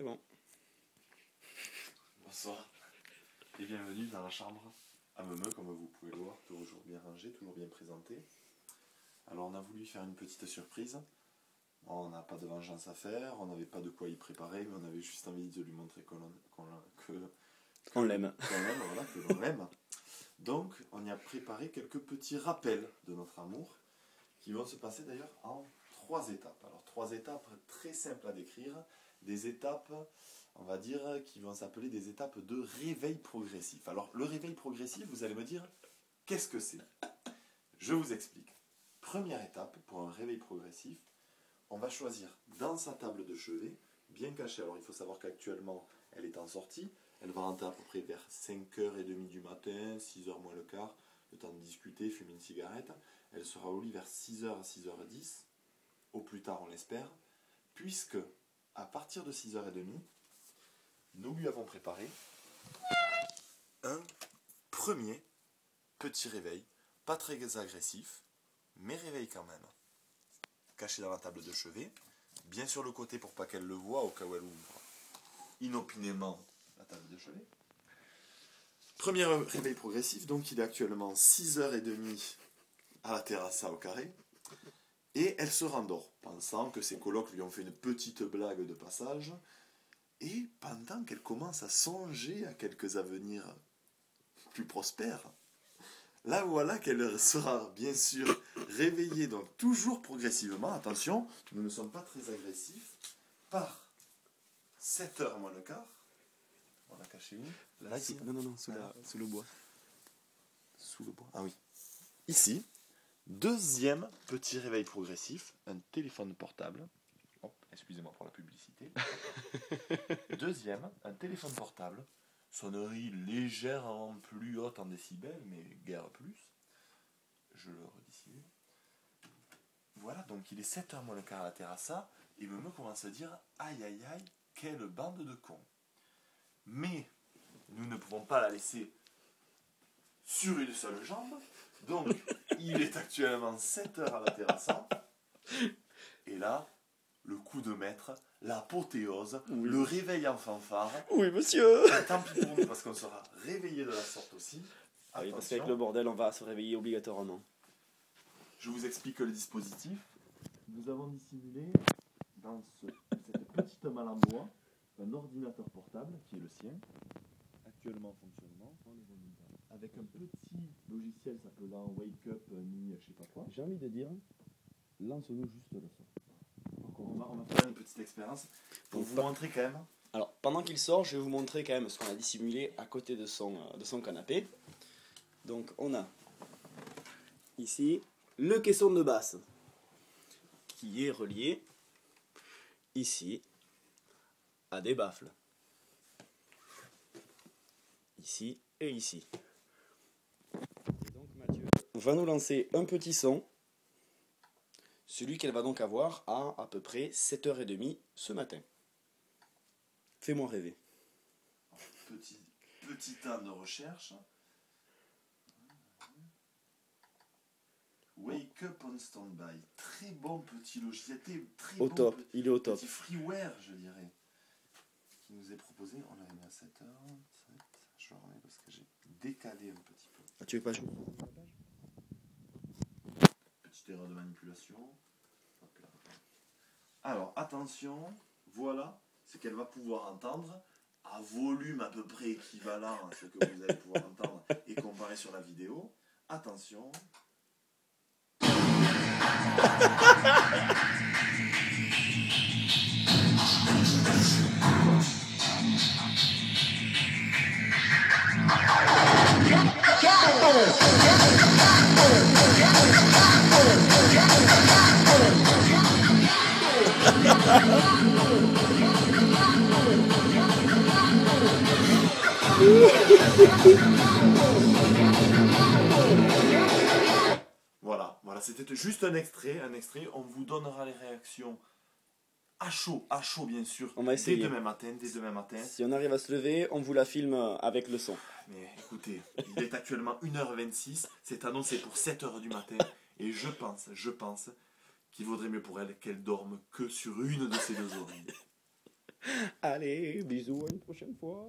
C'est bon. Bonsoir et bienvenue dans la chambre à Meumeu, comme vous pouvez le voir, toujours bien rangé, toujours bien présenté. Alors on a voulu faire une petite surprise. On n'a pas de vengeance à faire, on n'avait pas de quoi y préparer, mais on avait juste envie de lui montrer qu'on l'aime. Voilà, que l'on l'aime. Donc on y a préparé quelques petits rappels de notre amour, qui vont se passer d'ailleurs en 3 étapes. Alors 3 étapes très simples à décrire, des étapes, on va dire, qui vont s'appeler des étapes de réveil progressif. Alors le réveil progressif, vous allez me dire, qu'est-ce que c'est? Je vous explique. Première étape pour un réveil progressif, on va choisir dans sa table de chevet, bien cachée. Alors il faut savoir qu'actuellement elle est en sortie, elle va rentrer à peu près vers 5h30 du matin, 6h moins le quart, le temps de discuter, fumer une cigarette. Elle sera au lit vers 6h à 6h10, au plus tard on l'espère, puisque à partir de 6h30, nous lui avons préparé un premier petit réveil, pas très agressif, mais réveil quand même. Caché dans la table de chevet, bien sur le côté pour pas qu'elle le voie au cas où elle ouvre inopinément la table de chevet. Premier réveil progressif, donc il est actuellement 6h30 à la terrasse au carré, et elle se rendort, pensant que ses colocs lui ont fait une petite blague de passage, et pendant qu'elle commence à songer à quelques avenirs plus prospères, là voilà qu'elle sera bien sûr réveillée, donc toujours progressivement, attention, nous ne sommes pas très agressifs, par 7h moins le quart. On l'a caché où? Là, ici. Non, sous le bois. Sous le bois. Ah oui. Ici, deuxième petit réveil progressif, un téléphone portable. Oh, excusez-moi pour la publicité. Deuxième, un téléphone portable. Sonnerie légèrement plus haute en décibels, mais guère plus. Je le redissimule. Voilà, donc il est 7h moins le quart à la terrasse, et me commence à dire aïe aïe aïe, quelle bande de cons. Mais nous ne pouvons pas la laisser sur une seule jambe, donc il est actuellement 7h à la terrasse, et là, le coup de maître, l'apothéose, oui. Le réveil en fanfare. Oui, monsieur. Tant pis pour nous, parce qu'on sera réveillé de la sorte aussi. Oui, parce qu'avec le bordel, on va se réveiller obligatoirement. Je vous explique le dispositif. Nous avons dissimulé dans cette petite malle en bois un ordinateur portable qui est le sien, actuellement en fonctionnement, avec un petit logiciel s'appelant Wake Up ni je sais pas quoi. J'ai envie de dire, lance-nous juste le son. Donc on va faire une petite expérience pour vous montrer quand même. Alors, pendant qu'il sort, je vais vous montrer quand même ce qu'on a dissimulé à côté de son canapé. Donc, on a ici le caisson de basse qui est relié ici à des baffles. Ici et ici. Et donc, Mathieu va nous lancer un petit son. Celui qu'elle va donc avoir à peu près 7h30 ce matin. Fais-moi rêver. Petit temps de recherche. Wake Up on Standby. Très bon petit logiciel. Très au bon top. Il est au top. Petit freeware, je dirais. Qui nous est proposé. On l'avait mis à 7h. Je remets parce que j'ai décalé un petit peu. Ah, tu veux pas jouer? Petite erreur de manipulation. Hop là. Alors, attention. Voilà ce qu'elle va pouvoir entendre à volume à peu près équivalent à ce que vous allez pouvoir entendre et comparer sur la vidéo. Attention. Voilà, c'était juste un extrait, on vous donnera les réactions à chaud bien sûr, on va essayer. Dès demain matin. Si on arrive à se lever, on vous la filme avec le son. Mais écoutez, il est actuellement 1h26, c'est annoncé pour 7h du matin, et je pense qu'il vaudrait mieux pour elle qu'elle dorme que sur une de ses deux oreilles. Allez, bisous, à une prochaine fois.